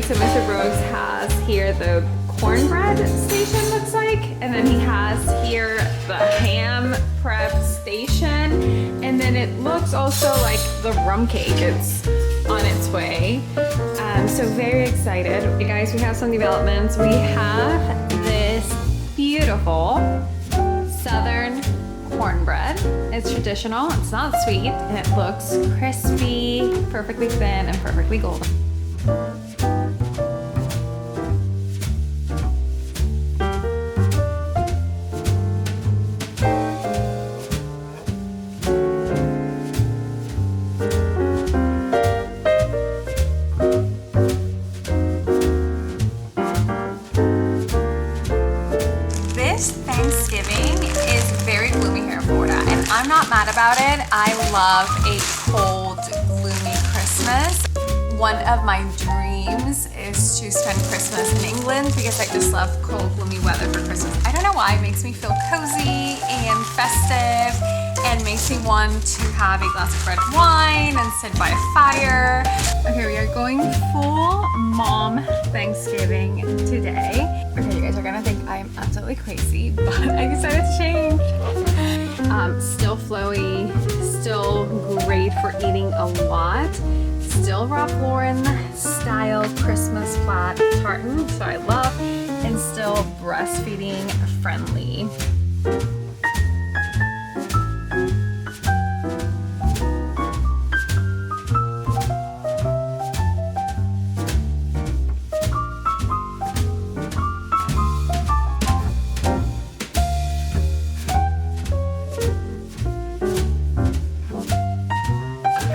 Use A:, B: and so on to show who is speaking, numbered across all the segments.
A: So Mr. Brooks has here the cornbread station, looks like, and then he has here the ham prep station, and then it looks also like the rum cake. It's on its way. So very excited. Hey guys, we have some developments. We have this beautiful southern cornbread. It's traditional, it's not sweet, and it looks crispy, perfectly thin, and perfectly golden.
B: Thanksgiving is very gloomy here in Florida, and I'm not mad about it. I love a cold, gloomy Christmas. One of my dreams is to spend Christmas in England because I just love cold, gloomy weather for Christmas. I don't know why, it makes me feel cozy and festive and makes me want to have a glass of red wine and sit by a fire. Okay, we are going full mom Thanksgiving today. Okay, you guys are gonna think I'm absolutely crazy, but I decided to change. Still flowy, still great for eating a lot. Still Ralph Lauren style Christmas flat tartan, so I love, and still breastfeeding friendly.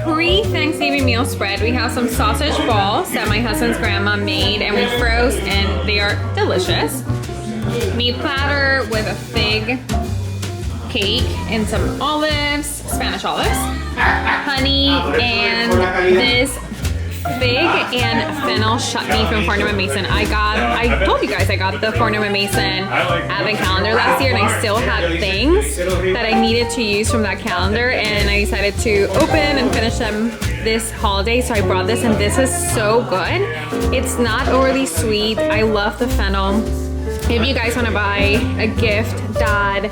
B: Pre-Thanksgiving meal spread, we have some sausage balls that my husband's grandma made and we froze, and they are delicious. Meat platter with a fig cake and some olives, Spanish olives, honey, and this fig and fennel chutney from Farnham & Mason. I told you guys I got the Farnham & Mason advent calendar last year, and I still had things that I needed to use from that calendar, and I decided to open and finish them this holiday, so I brought this, and this is so good. It's not overly sweet. I love the fennel. If you guys want to buy a gift that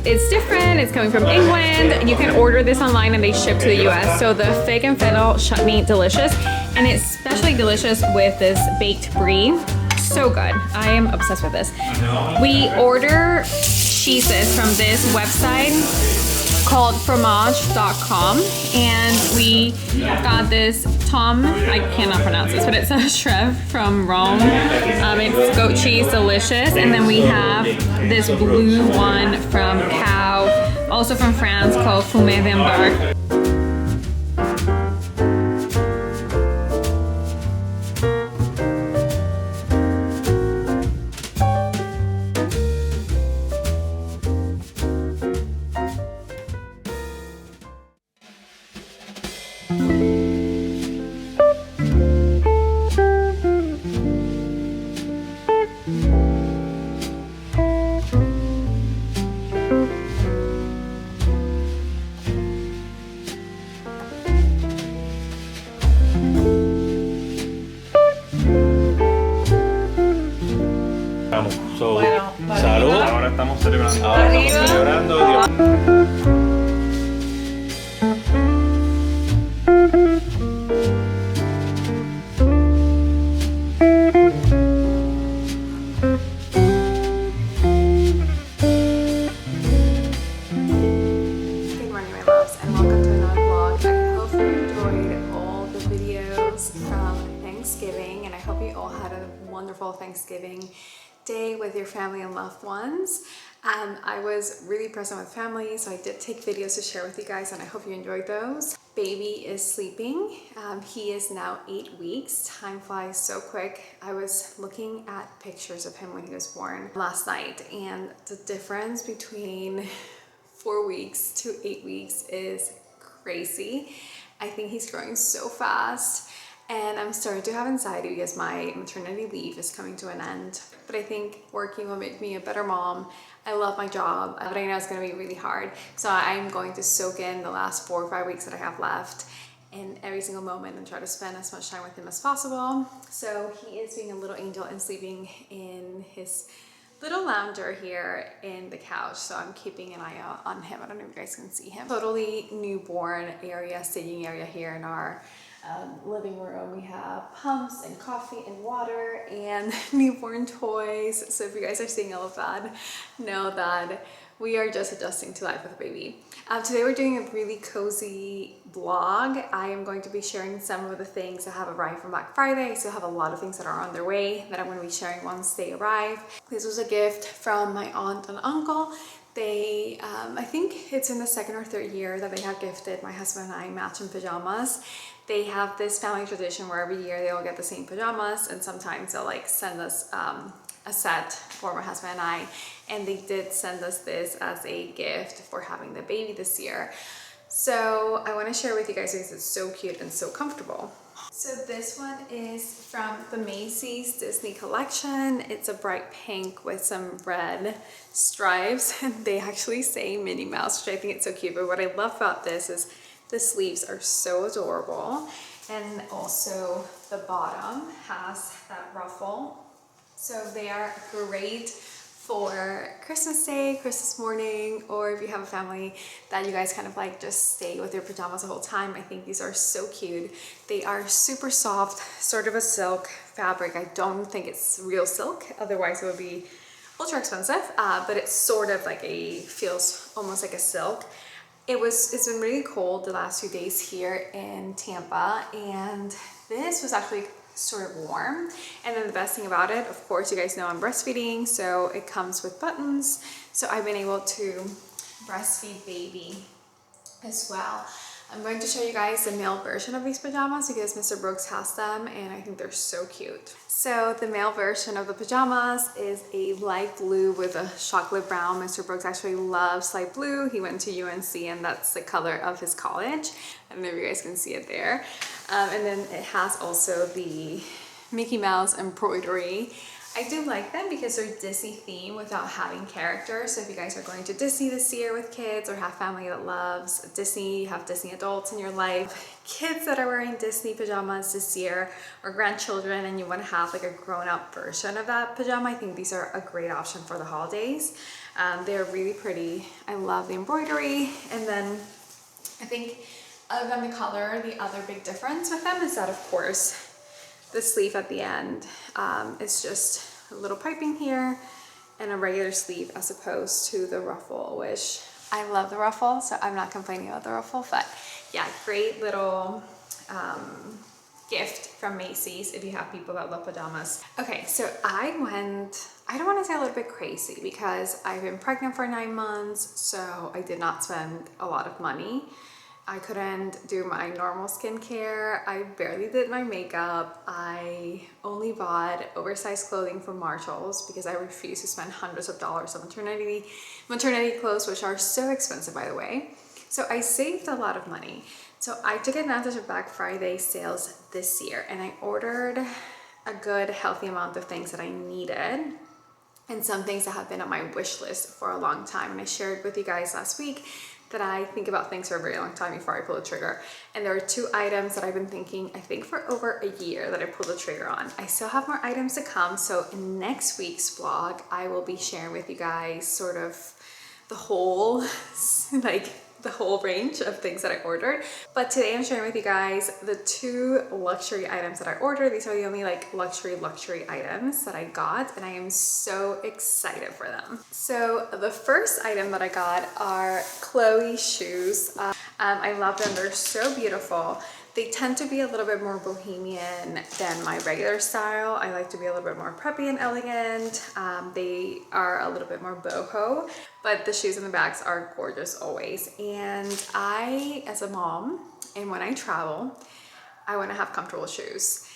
B: it's different, it's coming from England, you can order this online and they ship to the US. So the fig and fennel chutney, delicious, and it's especially delicious with this baked brie. So good. I am obsessed with this. We order cheeses from this website called fromage.com, and we got this I cannot pronounce this, but it's a Shreve from Rome. It's goat cheese, delicious. And then we have this blue one from Cow, also from France, called Fumé d'Embarque.
C: Salud. Ahora estamos celebrando. Ahora estamos celebrando. Dios.
B: Good morning, my loves, and welcome to another vlog. I hope you enjoyed all the videos from Thanksgiving, and I hope you all had a wonderful Thanksgiving day with your family and loved ones. I was really present with family, so I did take videos to share with you guys, and I hope you enjoyed those. Baby is sleeping. He is now 8 weeks. Time flies so quick. I was looking at pictures of him when he was born last night, and the difference between 4 weeks to 8 weeks is crazy. I think he's growing so fast, and I'm starting to have anxiety because my maternity leave is coming to an end. But I think working will make me a better mom. I love my job, but I know it's gonna be really hard. So I'm going to soak in the last 4 or 5 weeks that I have left
A: in every single moment and try to spend as much time with him as possible. So he is being a little angel and sleeping in his little lounger here in the couch, so I'm keeping an eye out on him. I don't know if you guys can see him. Totally newborn area, staging area here in our living room. We have pumps and coffee and water and newborn toys. So if you guys are seeing all of that, know that we are just adjusting to life with a baby. Today we're doing a really cozy vlog. I am going to be sharing some of the things that have arrived from Black Friday. I still have a lot of things that are on their way that I'm going to be sharing once they arrive. This was a gift from my aunt and uncle. They, I think it's in the second or third year that they have gifted my husband and I matching pajamas. They have this family tradition where every year they all get the same pajamas, and sometimes they'll like send us a set for my husband and I, and they did send us this as a gift for having the baby this year. So I want to share with you guys because it's so cute and so comfortable. So this one is from the Macy's Disney collection. It's a bright pink with some red stripes, and they actually say Minnie Mouse, which I think it's so cute. But what I love about this is the sleeves are so adorable, and also the bottom has that ruffle. So they are great for Christmas Day, Christmas morning, or if you have a family that you guys kind of like just stay with your pajamas the whole time. I think these are so cute. They are super soft, sort of a silk fabric. I don't think it's real silk, otherwise it would be ultra expensive, but it's sort of like feels almost like a silk. It's been really cold the last few days here in Tampa, and this was actually sort of warm. And then the best thing about it, of course, you guys know I'm breastfeeding, so it comes with buttons. So I've been able to breastfeed baby as well. I'm going to show you guys the male version of these pajamas because Mr. Brooks has them and I think they're so cute. So the male version of the pajamas is a light blue with a chocolate brown. Mr. Brooks actually loves light blue. He went to UNC and that's the color of his college. I don't know if you guys can see it there. And then it has also the Mickey Mouse embroidery. I do like them because they're Disney themed without having characters. So if you guys are going to Disney this year with kids or have family that loves Disney, you have Disney adults in your life, kids that are wearing Disney pajamas this year, or grandchildren, and you want to have like a grown-up version of that pajama, I think these are a great option for the holidays. They're really pretty. I love the embroidery. And then I think other than the color, the other big difference with them is that, of course, the sleeve at the end is just a little piping here and a regular sleeve as opposed to the ruffle, which I love the ruffle, so I'm not complaining about the ruffle. But yeah, great little gift from Macy's if you have people that love pajamas. Okay, so I don't want to say a little bit crazy because I've been pregnant for 9 months, so I did not spend a lot of money. I couldn't do my normal skincare. I barely did my makeup. I only bought oversized clothing from Marshall's because I refuse to spend hundreds of dollars on maternity clothes, which are so expensive, by the way. So I saved a lot of money. So I took advantage of Black Friday sales this year and I ordered a good healthy amount of things that I needed and some things that have been on my wish list for a long time. And I shared with you guys last week that I think about things for a very long time before I pull the trigger. And there are 2 items that I've been thinking, I think for over a year, that I pulled the trigger on. I still have more items to come. So in next week's vlog, I will be sharing with you guys sort of the whole, the whole range of things that I ordered. But today I'm sharing with you guys the 2 luxury items that I ordered. These are the only like luxury items that I got, and I am so excited for them. So the first item that I got are Chloe shoes. I love them, they're so beautiful. They tend to be a little bit more bohemian than my regular style. I like to be a little bit more preppy and elegant. They are a little bit more boho, but the shoes and the bags are gorgeous always. And I, as a mom, and when I travel, I want to have comfortable shoes.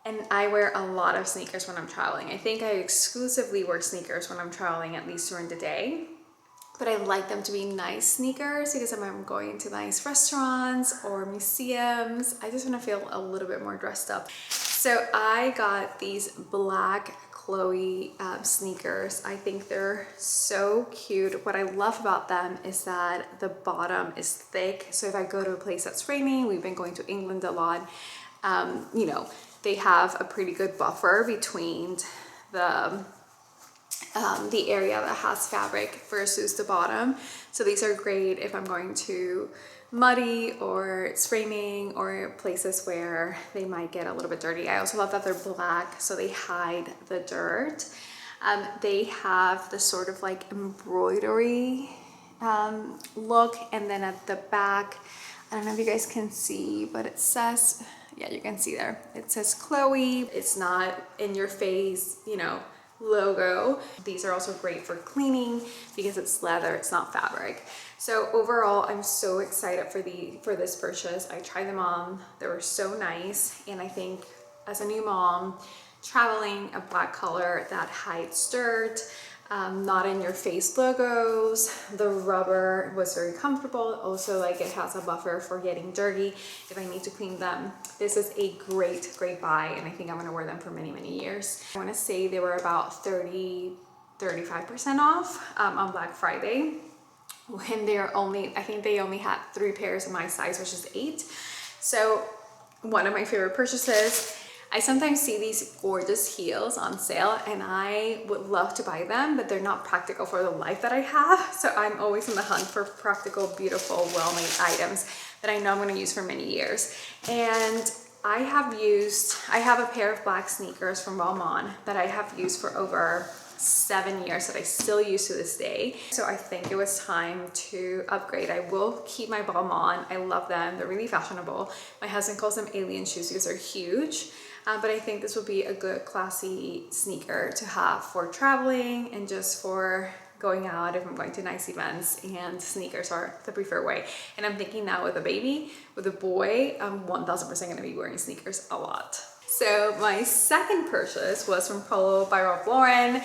A: And I wear a lot of sneakers when I'm traveling. I think I exclusively wear sneakers when I'm traveling, at least during the day. But I like them to be nice sneakers because if I'm going to nice restaurants or museums, I just want to feel a little bit more dressed up. So I got these black Chloe sneakers. I think they're so cute. What I love about them is that the bottom is thick. So if I go to a place that's raining, we've been going to England a lot, you know, they have a pretty good buffer between the area that has fabric versus the bottom. So these are great if I'm going to muddy or it's raining or places where they might get a little bit dirty. I also love that they're black, so they hide the dirt. They have the sort of like embroidery look, and then at the back, I don't know if you guys can see, but it says, yeah, you can see there, it says Chloe. It's not in your face, you know, logo. These are also great for cleaning because it's leather, it's not fabric. So overall, I'm so excited for this purchase. I tried them on, they were so nice, and I think as a new mom, traveling a black color that hides dirt, not in your face logos, the rubber was very comfortable. Also, like, it has a buffer for getting dirty if I need to clean them. This is a great buy, and I think I'm gonna wear them for many years. I wanna say they were about 35% off on Black Friday, when they're only, I think they only had 3 pairs of my size, which is 8. So one of my favorite purchases. I sometimes see these gorgeous heels on sale and I would love to buy them, but they're not practical for the life that I have. So I'm always in the hunt for practical, beautiful, well-made items that I know I'm going to use for many years. And I have a pair of black sneakers from Balmain that I have used for over 7 years that I still use to this day. So I think it was time to upgrade. I will keep my Balmain. I love them. They're really fashionable. My husband calls them alien shoes because they're huge. But I think this will be a good classy sneaker to have for traveling and just for going out if I'm going to nice events, and sneakers are the preferred way. And I'm thinking now with a baby, with a boy, I'm 1000% gonna be wearing sneakers a lot. So my second purchase was from Polo by Ralph Lauren.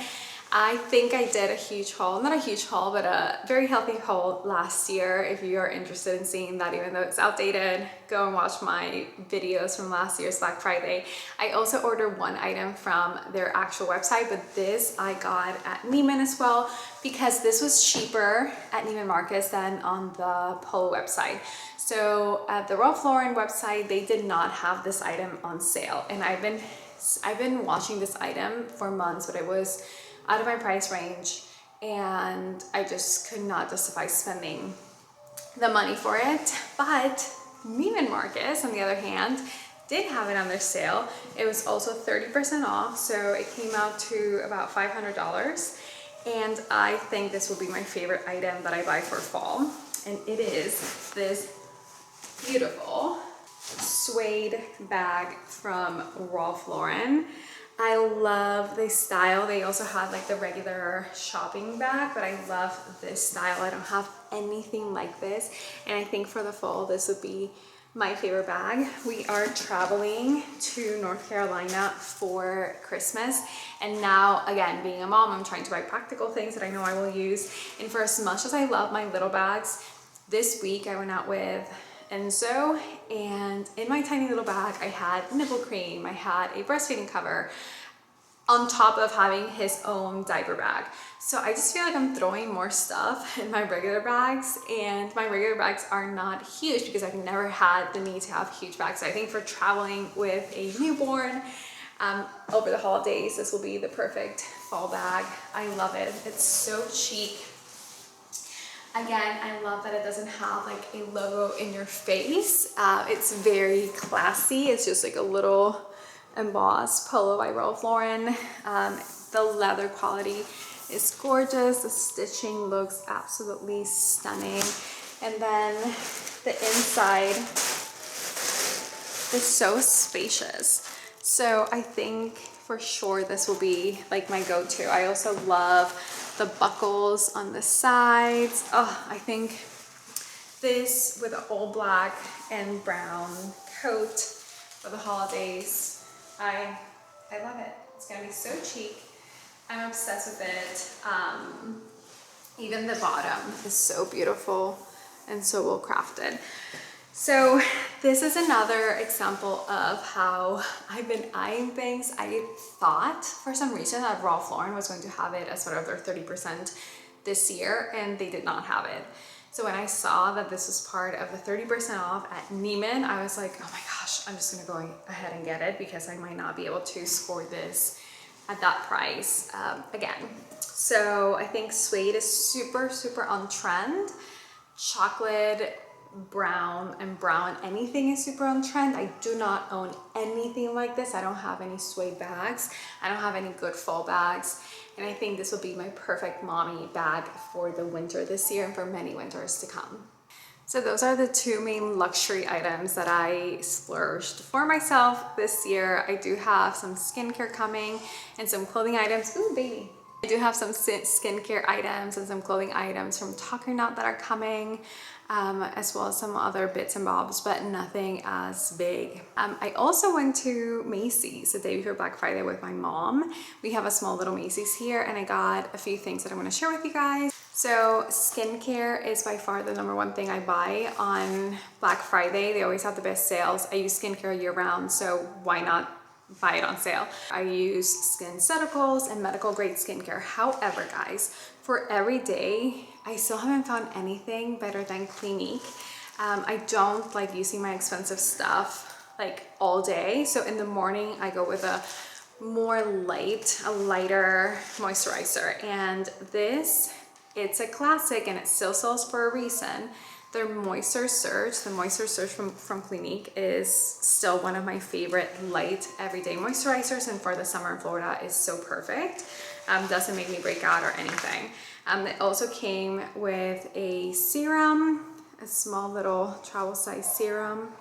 A: I think I did a huge haul, not a huge haul, but a very healthy haul last year. If you are interested in seeing that, even though it's outdated, go and watch my videos from last year's Black Friday. I also ordered one item from their actual website, but this I got at Neiman as well, because this was cheaper at Neiman Marcus than on the Polo website. So at the Ralph Lauren website, they did not have this item on sale. And I've been watching this item for months, but it was out of my price range and I just could not justify spending the money for it. But Neiman Marcus, on the other hand, did have it on their sale. It was also 30% off, so it came out to about $500. And I think this will be my favorite item that I buy for fall. And it is this beautiful suede bag from Ralph Lauren. I love the style. They also had like the regular shopping bag, but I love this style. I don't have anything like this. And I think for the fall, this would be my favorite bag. We are traveling to North Carolina for Christmas. And now, again, being a mom, I'm trying to buy practical things that I know I will use. And for as much as I love my little bags, this week I went out with Enzo, and in my tiny little bag I had nipple cream, I had a breastfeeding cover, on top of having his own diaper bag. So I just feel like I'm throwing more stuff in my regular bags, and my regular bags are not huge because I've never had the need to have huge bags. So I think for traveling with a newborn over the holidays, this will be the perfect fall bag. I love it. It's so chic. Again, I love that it doesn't have like a logo in your face. It's very classy. It's just like a little embossed Polo by Ralph Lauren. The leather quality is gorgeous. The stitching looks absolutely stunning. And then the inside is so spacious. So I think for sure this will be like my go-to. I also love the buckles on the sides. Oh, I think this with an all black and brown coat for the holidays, I love it. It's gonna be so chic. I'm obsessed with it. Even the bottom is so beautiful and so well crafted. So this is another example of how I've been eyeing things. I thought for some reason that Ralph Lauren was going to have it as part of their 30% this year, and they did not have it. So when I saw that this was part of the 30% off at Neiman, I was like, oh my gosh, I'm just gonna go ahead and get it because I might not be able to score this at that price again. So I think suede is super, super on trend. Chocolate, brown, and brown anything is super on trend. I do not own anything like this. I don't have any suede bags. I don't have any good fall bags. And I think this will be my perfect mommy bag for the winter this year and for many winters to come. So those are the two main luxury items that I splurged for myself this year. I do have some skincare coming and some clothing items. Ooh, baby. I do have some skincare items and some clothing items from Talker Knot that are coming, as well as some other bits and bobs, but nothing as big. I also went to Macy's the day before Black Friday with my mom. We have a small little Macy's here, and I got a few things that I'm gonna share with you guys. So skincare is by far the #1 thing I buy on Black Friday. They always have the best sales. I use skincare year round, so why not buy it on sale? I use SkinCeuticals and medical grade skincare. However, guys, for every day, I still haven't found anything better than Clinique. I don't like using my expensive stuff like all day. So in the morning, I go with a lighter moisturizer. And this, it's a classic and it still sells for a reason. Their Moisture Surge, the Moisture Surge from Clinique is still one of my favorite light everyday moisturizers, and for the summer in Florida is so perfect. Doesn't make me break out or anything. It also came with a serum, a small little travel size serum.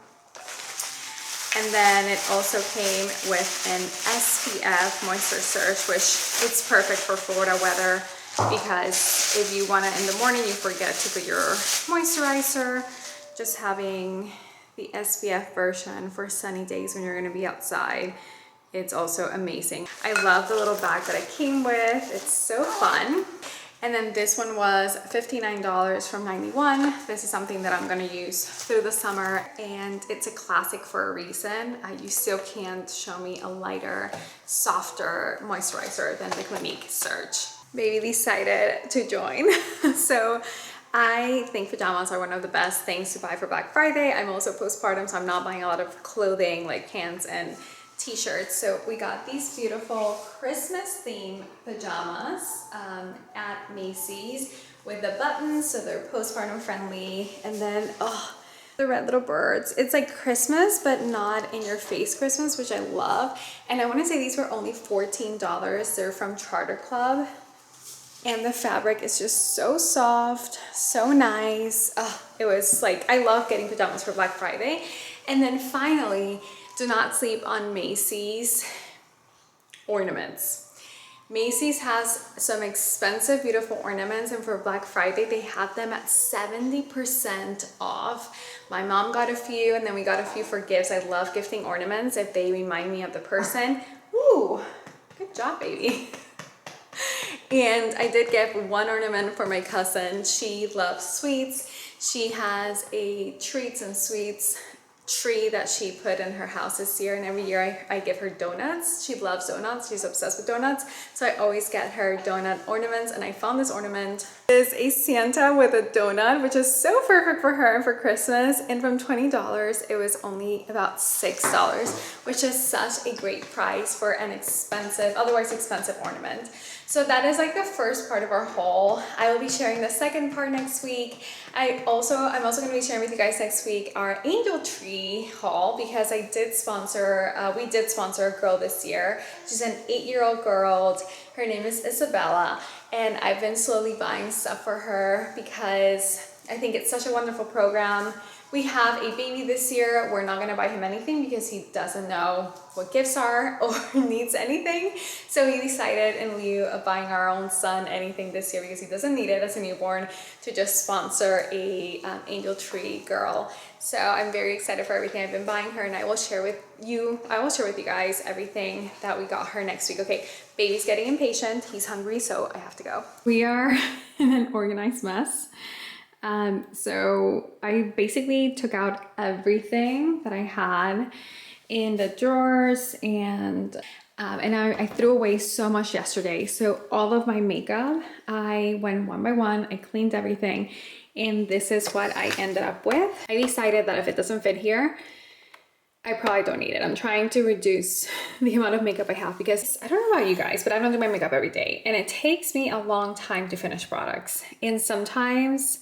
A: And then it also came with an SPF Moisture Surge, which it's perfect for Florida weather, because if you want to in the morning you forget to put your moisturizer, just having the SPF version for sunny days when you're going to be outside, it's also amazing. I love the little bag that it came with. It's so fun. And then this one was $59 from $91. This is something that I'm gonna use through the summer, and it's a classic for a reason. You still can't show me a lighter, softer moisturizer than the Clinique Surge. Baby decided to join. So I think pajamas are one of the best things to buy for Black Friday. I'm also postpartum, so I'm not buying a lot of clothing like pants and t-shirts. So we got these beautiful Christmas themed pajamas at Macy's with the buttons, so they're postpartum friendly. And then, oh, the red little birds. It's like Christmas, but not in your face Christmas, which I love. And I want to say these were only $14. They're from Charter Club. And the fabric is just so soft, so nice. Oh, it was like, I love getting pajamas for Black Friday. And then finally, do not sleep on Macy's ornaments. Macy's has some expensive, beautiful ornaments, and for Black Friday, they had them at 70% off. My mom got a few, and then we got a few for gifts. I love gifting ornaments if they remind me of the person. Ooh, good job, baby. And I did get one ornament for my cousin. She loves sweets. She has a treats and sweets tree that she put in her house this year, and every year I give her donuts. She loves donuts. She's obsessed with donuts. So I always get her donut ornaments, and I found this ornament. It is a Santa with a donut, which is so perfect for her and for Christmas. And from $20, it was only about $6, which is such a great price for an expensive, otherwise expensive ornament. So that is like the first part of our haul. I will be sharing the second part next week. I'm also going to be sharing with you guys next week our angel tree haul, because we did sponsor a girl this year. She's an 8-year-old girl. Her name is Isabella, and I've been slowly buying stuff for her because I think it's such a wonderful program. We have a baby this year. We're not going to buy him anything because he doesn't know what gifts are or needs anything. So we decided, in lieu of buying our own son anything this year because he doesn't need it as a newborn, to just sponsor a angel tree girl. So I'm very excited for everything I've been buying her, and I will share with you guys everything that we got her next week. Okay, baby's getting impatient. He's hungry, so I have to go. We are in an organized mess.
B: So I basically took out everything that I had in the drawers, and I threw away so much yesterday. So all of my makeup, I went one by one, I cleaned everything, and this is what I ended up with. I decided that if it doesn't fit here, I probably don't need it. I'm trying to reduce the amount of makeup I have because I don't know about you guys, but I don't do my makeup every day, and it takes me a long time to finish products. And sometimes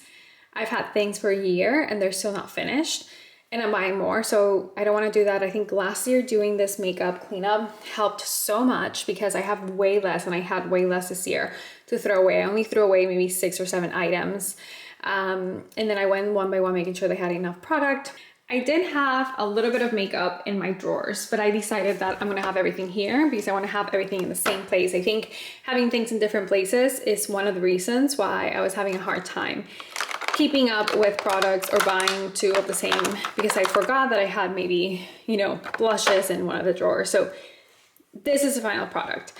B: I've had things for a year and they're still not finished, and I'm buying more, so I don't want to do that. I think last year doing this makeup cleanup helped so much because I have way less, and I had way less this year to throw away. I only threw away maybe 6 or 7 items, and then I went one by one making sure they had enough product. I did have a little bit of makeup in my drawers, but I decided that I'm gonna have everything here because I wanna have everything in the same place. I think having things in different places is one of the reasons why I was having a hard time keeping up with products or buying 2 of the same, because I forgot that I had maybe, you know, blushes in one of the drawers. So this is the final product.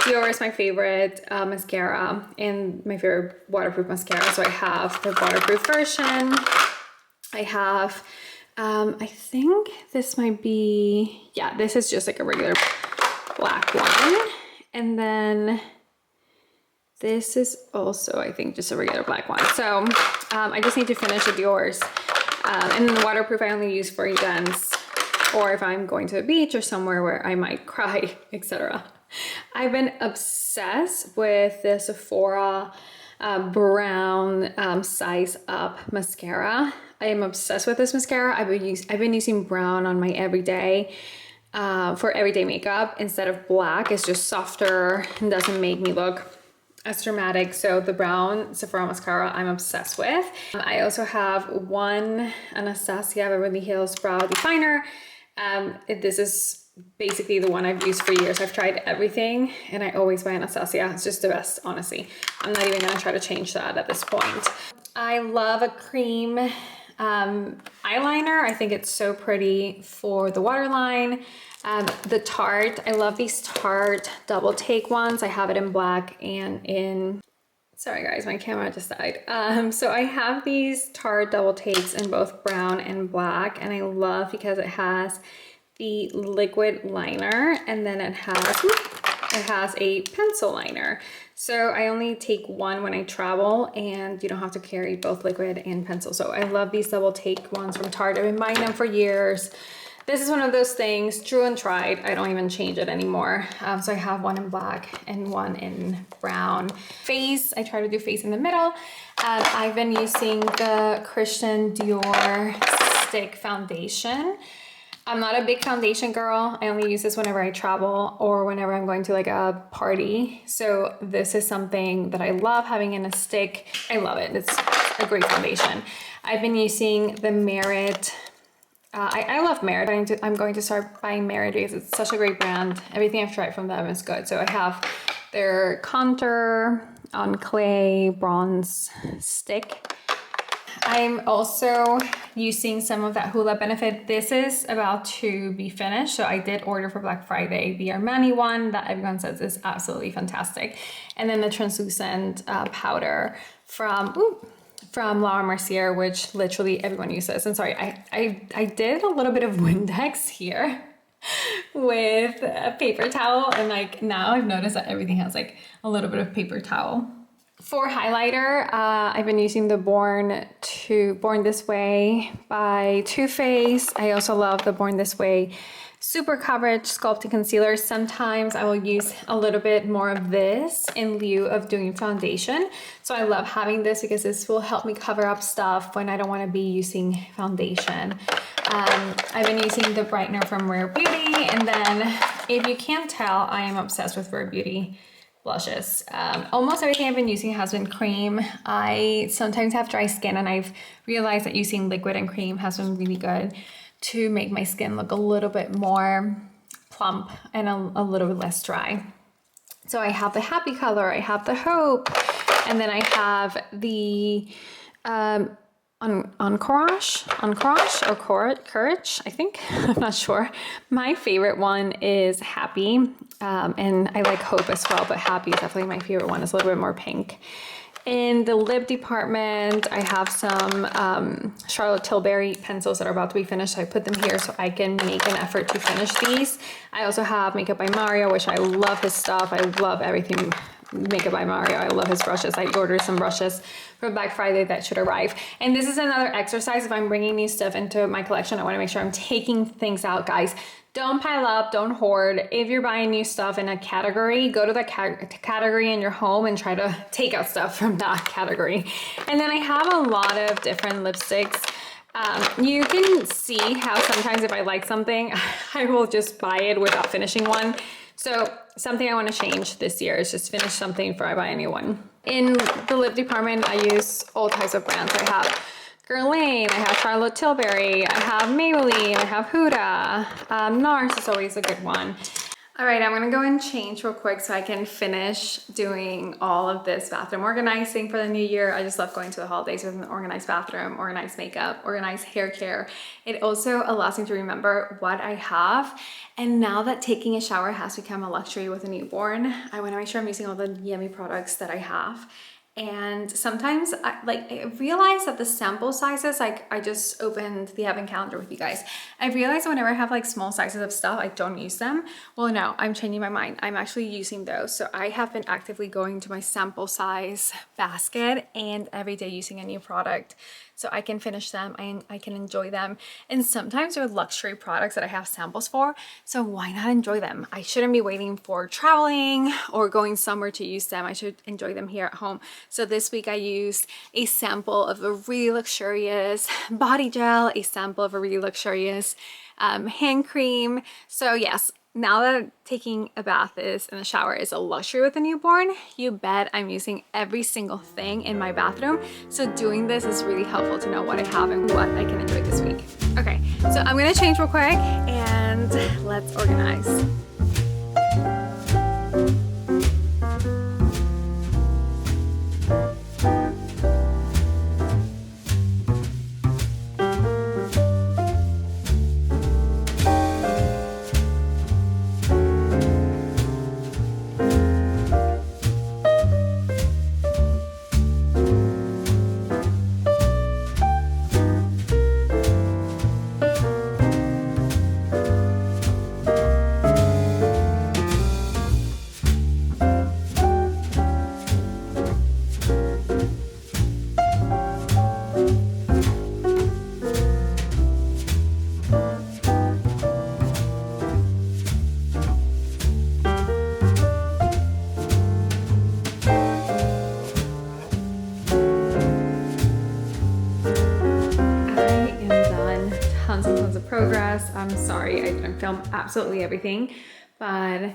B: Dior is my favorite mascara and my favorite waterproof mascara. So I have the waterproof version. I have, I think this might be, yeah, this is just like a regular black one. And then this is also, I think, just a regular black one. So I just need to finish the Dior's. And then the waterproof I only use for events or if I'm going to the beach or somewhere where I might cry, etc. I've been obsessed with the Sephora brown size up mascara. I am obsessed with this mascara. I've been using brown on my everyday for everyday makeup instead of black. It's just softer and doesn't make me look as dramatic. So the brown Sephora mascara I'm obsessed with. I also have one Anastasia Beverly Hills brow definer. This is basically the one I've used for years. I've tried everything and I always buy Anastasia. It's just the best, honestly. I'm not even gonna try to change that at this point. I love a cream eyeliner. I think it's so pretty for the waterline. The Tarte, I love these Tarte double take ones. I have it in black and in, sorry guys, my camera just died. So I have these Tarte double takes in both brown and black, and I love because it has the liquid liner and then it has a pencil liner. So I only take one when I travel and you don't have to carry both liquid and pencil. So I love these double take ones from Tarte. I've been buying them for years. This is one of those things, true and tried. I don't even change it anymore. So I have one in black and one in brown. Face, I try to do face in the middle. I've been using the Christian Dior Stick Foundation. I'm not a big foundation girl. I only use this whenever I travel or whenever I'm going to like a party. So this is something that I love having in a stick. I love it. It's a great foundation. I've been using the Merit. I love Merit. I'm going to start buying Merit because it's such a great brand. Everything I've tried from them is good. So I have their Contour on Clay Bronze Stick. I'm also using some of that Hoola Benefit. This is about to be finished. So I did order for Black Friday the Armani one that everyone says is absolutely fantastic. And then the translucent powder from Laura Mercier, which literally everyone uses. And sorry, I did a little bit of Windex here with a paper towel, and like now I've noticed that everything has like a little bit of paper towel. For highlighter, I've been using the Born This Way by Too Faced. I also love the Born This Way Super Coverage Sculpting Concealer. Sometimes I will use a little bit more of this in lieu of doing foundation. So I love having this because this will help me cover up stuff when I don't want to be using foundation. I've been using the brightener from Rare Beauty, and then if you can't tell, I am obsessed with Rare Beauty blushes. Almost everything I've been using has been cream. I sometimes have dry skin, and I've realized that using liquid and cream has been really good to make my skin look a little bit more plump and a little bit less dry. So I have the Happy Color, I have the Hope, and then I have the Courage, I think. I'm not sure. My favorite one is Happy, and I like Hope as well, but Happy is definitely my favorite one. It's a little bit more pink. In the lip department, I have some Charlotte Tilbury pencils that are about to be finished. So I put them here so I can make an effort to finish these. I also have Makeup by Mario, which I love his stuff. I love everything Makeup by Mario. I love his brushes. I ordered some brushes for Black Friday that should arrive. And this is another exercise. If I'm bringing new stuff into my collection, I want to make sure I'm taking things out, guys. Don't pile up, don't hoard. If you're buying new stuff in a category, go to the category in your home and try to take out stuff from that category. And then I have a lot of different lipsticks. You can see how sometimes if I like something, I will just buy it without finishing one. So something I want to change this year is just finish something before I buy a new one. In the lip department, I use all types of brands. I have Guerlain, I have Charlotte Tilbury, I have Maybelline, I have Huda. NARS is always a good one. All right, I'm gonna go and change real quick so I can finish doing all of this bathroom organizing for the new year. I just love going to the holidays with an organized bathroom, organized makeup, organized hair care. It also allows me to remember what I have. And now that taking a shower has become a luxury with a newborn, I wanna make sure I'm using all the yummy products that I have. And sometimes I realize that the sample sizes, like I just opened the advent calendar with you guys. I realize whenever I have like small sizes of stuff, I don't use them. Well, no, I'm changing my mind. I'm actually using those. So I have been actively going to my sample size basket and every day using a new product so I can finish them and I can enjoy them. And sometimes they're luxury products that I have samples for, so why not enjoy them? I shouldn't be waiting for traveling or going somewhere to use them. I should enjoy them here at home. So this week I used a sample of a really luxurious body gel, a sample of a really luxurious hand cream. So yes, now that taking a bath and a shower is a luxury with a newborn, you bet I'm using every single thing in my bathroom. So doing this is really helpful to know what I have and what I can enjoy this week. Okay, so I'm gonna change real quick and let's organize. Progress. I'm sorry I didn't film absolutely everything, but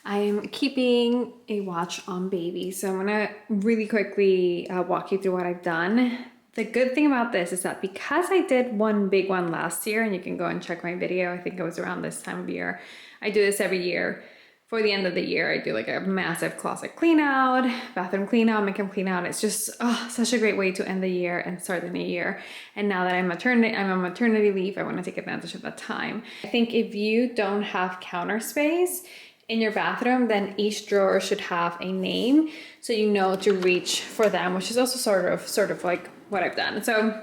B: I'm keeping a watch on baby. So I'm gonna really quickly walk you through what I've done. The good thing about this is that because I did one big one last year, and you can go and check my video, I think it was around this time of year. I do this every year. For the end of the year, I do like a massive closet clean out, bathroom clean out, makeup clean out. It's just such a great way to end the year and start the new year. And now that I'm on maternity leave, I want to take advantage of that time. I think if you don't have counter space in your bathroom, then each drawer should have a name so you know to reach for them, which is also sort of like what I've done. So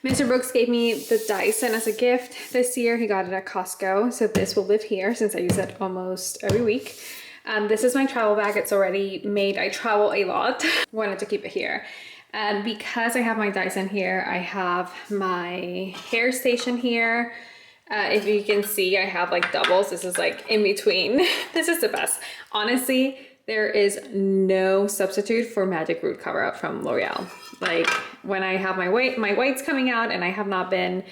B: Mr. Brooks gave me the Dyson as a gift this year. He got it at Costco. So this will live here since I use it almost every week. This is my travel bag. It's already made. I travel a lot. Wanted to keep it here. And because I have my Dyson here, I have my hair station here. If you can see, I have like doubles. This is like in between. This is the best. Honestly, there is no substitute for Magic Root Cover Up from L'Oreal. Like when I have my whites coming out and I have not been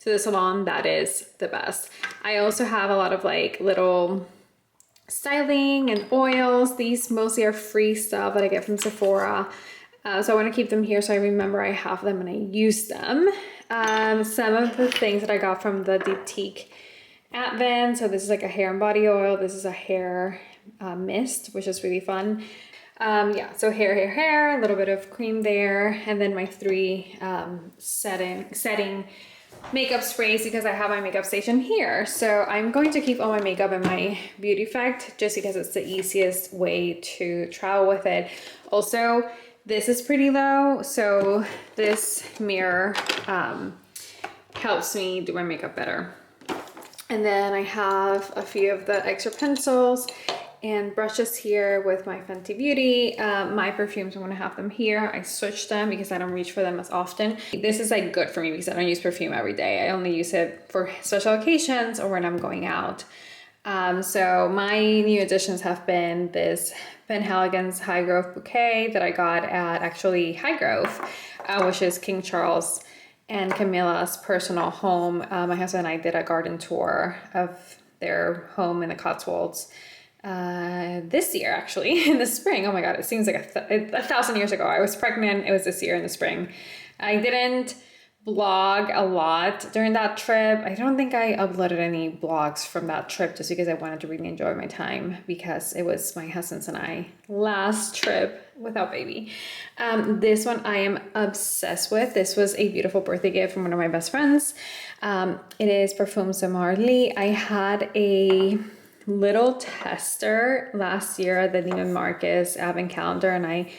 B: to the salon, that is the best. I also have a lot of like little styling and oils. These mostly are free stuff that I get from Sephora. So I want to keep them here so I remember I have them and I use them. Some of the things that I got from the Diptyque Advent. So this is like a hair and body oil. This is a hair mist, which is really fun. Yeah, so hair, a little bit of cream there, and then my 3 setting makeup sprays because I have my makeup station here. So I'm going to keep all my makeup in my Beauty Effect just because it's the easiest way to travel with it. Also, This is pretty low, so this mirror helps me do my makeup better. And then I have a few of the extra pencils and brushes here with my Fenty Beauty. My perfumes, I'm gonna have them here. I switched them because I don't reach for them as often. This is like good for me because I don't use perfume every day. I only use it for special occasions or when I'm going out. So my new additions have been this Penhaligon's High Growth Bouquet that I got at actually High Growth, which is King Charles and Camilla's personal home. My husband and I did a garden tour of their home in the Cotswolds this year, actually, in the spring. Oh my God, it seems like a 1,000 years ago. I was pregnant. It was this year in the spring. I didn't blog a lot during that trip. I don't think I uploaded any blogs from that trip just because I wanted to really enjoy my time because it was my husband's and I last trip without baby. This one I am obsessed with. This was a beautiful birthday gift from one of my best friends. It is Parfums de Marly. I had a little tester last year at the Neiman Marcus Advent Calendar and I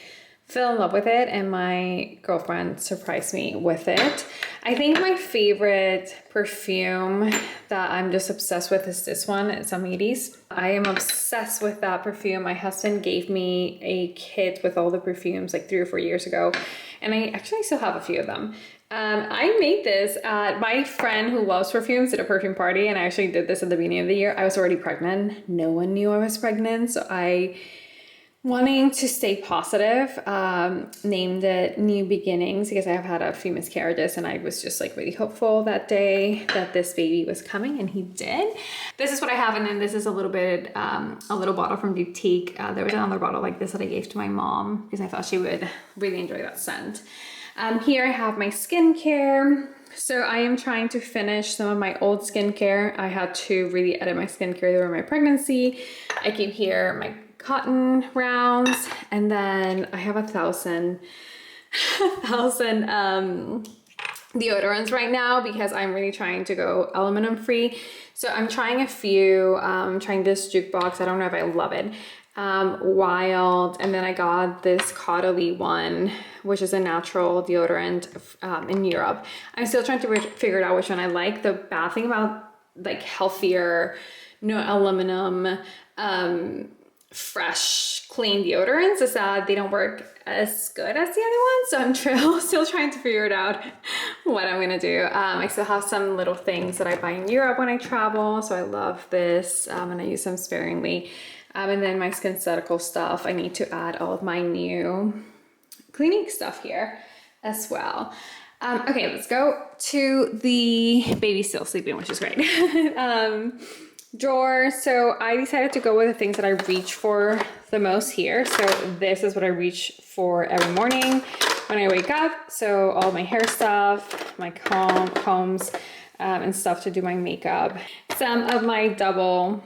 B: fell in love with it and my girlfriend surprised me with it. I think my favorite perfume that I'm just obsessed with is this one. It's Amiris. I am obsessed with that perfume. My husband gave me a kit with all the perfumes like 3 or 4 years ago and I actually still have a few of them. I made this at my friend who loves perfumes at a perfume party and I actually did this at the beginning of the year. I was already pregnant. No one knew I was pregnant, so I, wanting to stay positive, named it New Beginnings because I have had a few miscarriages and I was just like really hopeful that day that this baby was coming and he did. This is what I have, and then this is a little bit, a little bottle from Boutique. There was another bottle like this that I gave to my mom because I thought she would really enjoy that scent. Here I have my skincare. So I am trying to finish some of my old skincare. I had to really edit my skincare during my pregnancy. I keep here my cotton rounds, and then I have 1,000 deodorants right now because I'm really trying to go aluminum free. So I'm trying a few. I'm trying this Jukebox. I don't know if I love it. Wild, and then I got this Caudalie one, which is a natural deodorant in Europe. I'm still trying to figure out which one I like. The bad thing about like healthier, no aluminum, fresh, clean deodorants is that they don't work as good as the other ones. So I'm still trying to figure it out what I'm gonna do. I still have some little things that I buy in Europe when I travel. So I love this and I use them sparingly. And then my SkinCeuticals stuff, I need to add all of my new cleaning stuff here as well. Okay, let's go to the baby still sleeping, which is great. Drawer. So I decided to go with the things that I reach for the most here. So this is what I reach for every morning when I wake up. So all my hair stuff, my combs, and stuff to do my makeup. Some of my double-sided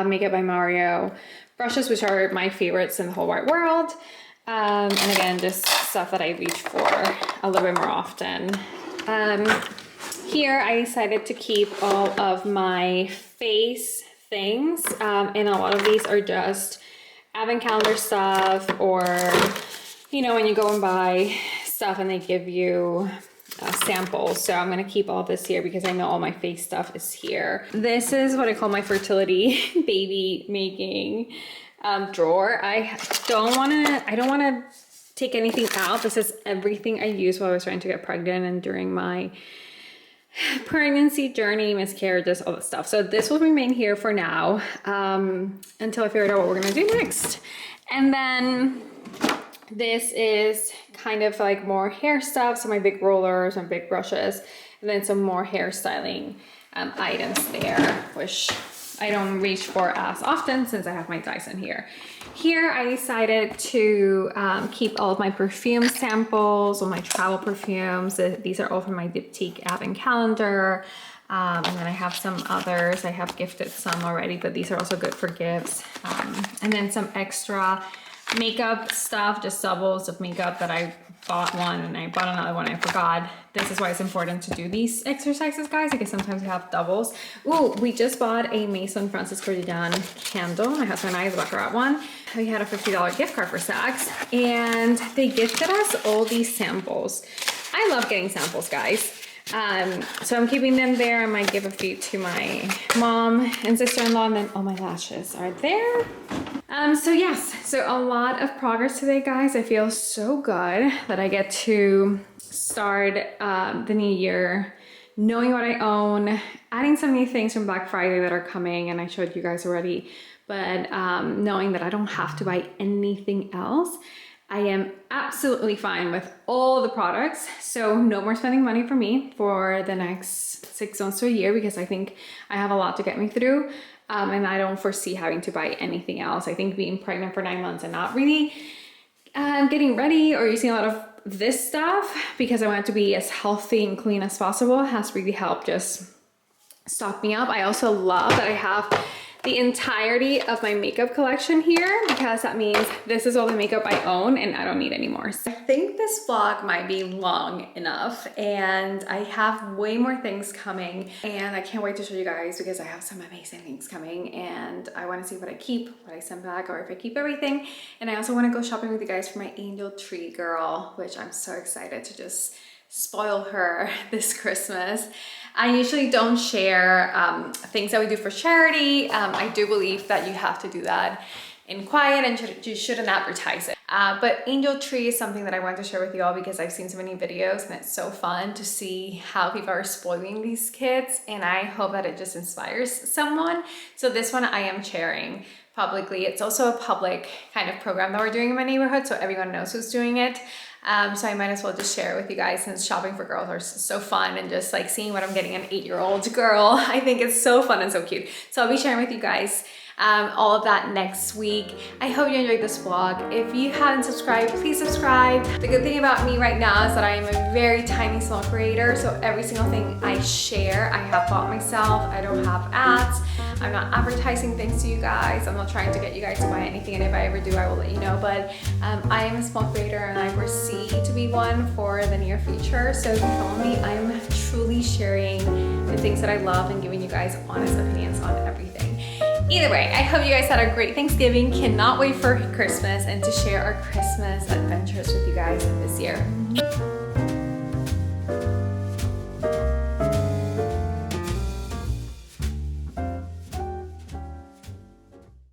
B: Makeup by Mario brushes, which are my favorites in the whole wide world. And again, just stuff that I reach for a little bit more often. Here I decided to keep all of my face things, and a lot of these are just Advent Calendar stuff, or you know, when you go and buy stuff and they give you samples. So I'm gonna keep all this here because I know all my face stuff is here. This is what I call my fertility baby making drawer. I don't wanna take anything out. This is everything I used while I was trying to get pregnant and during my pregnancy journey, miscarriages, all that stuff. So this will remain here for now until I figure out what we're gonna do next. And then this is kind of like more hair stuff, so my big rollers and big brushes, and then some more hairstyling items there, which I don't reach for as often since I have my Dyson here. Here I decided to keep all of my perfume samples, all my travel perfumes. These are all from my Diptyque Advent Calendar. And then I have some others. I have gifted some already, but these are also good for gifts. And then some extra makeup stuff, just doubles of makeup that I bought one and I bought another one and I forgot. This is why it's important to do these exercises, guys, because sometimes we have doubles. Ooh, we just bought a Mason Francis Cordidan candle. My husband and I, the Baccarat one. We had a $50 gift card for Saks, and they gifted us all these samples. I love getting samples, guys. So I'm keeping them there. I might give a few to my mom and sister-in-law, and then all my lashes are there. So yes, so a lot of progress today, guys. I feel so good that I get to start the new year knowing what I own, adding some new things from Black Friday that are coming, and I showed you guys already, but knowing that I don't have to buy anything else. I am absolutely fine with all the products, so no more spending money for me for the next 6 months to a year, because I think I have a lot to get me through, and I don't foresee having to buy anything else. I think being pregnant for 9 months and not really getting ready or using a lot of this stuff because I want to be as healthy and clean as possible has really helped just stock me up. I also love that I have the entirety of my makeup collection here, because that means this is all the makeup I own and I don't need anymore. So I think this vlog might be long enough, and I have way more things coming, and I can't wait to show you guys because I have some amazing things coming, and I want to see what I keep, what I send back, or if I keep everything. And I also want to go shopping with you guys for my angel tree girl, which I'm so excited to just spoil her this Christmas. I usually don't share things that we do for charity. I do believe that you have to do that in quiet and you shouldn't advertise it. But angel tree is something that I want to share with you all because I've seen so many videos and it's so fun to see how people are spoiling these kids, and I hope that it just inspires someone. So this one I am sharing publicly. It's also a public kind of program that we're doing in my neighborhood, so everyone knows who's doing it. So I might as well just share it with you guys, since shopping for girls are so fun, and just like seeing what I'm getting an 8-year-old girl, I think it's so fun and so cute. So I'll be sharing with you guys all of that next week. I hope you enjoyed this vlog. If you haven't subscribed, please subscribe. The good thing about me right now is that I am a very tiny small creator, so every single thing I share, I have bought myself. I don't have ads. I'm not advertising things to you guys. I'm not trying to get you guys to buy anything, and if I ever do, I will let you know. But I am a small creator, and I foresee to be one for the near future. So if you follow me, I'm truly sharing the things that I love and giving you guys honest opinions on everything. Either way, I hope you guys had a great Thanksgiving. Cannot wait for Christmas and to share our Christmas adventures with you guys this year.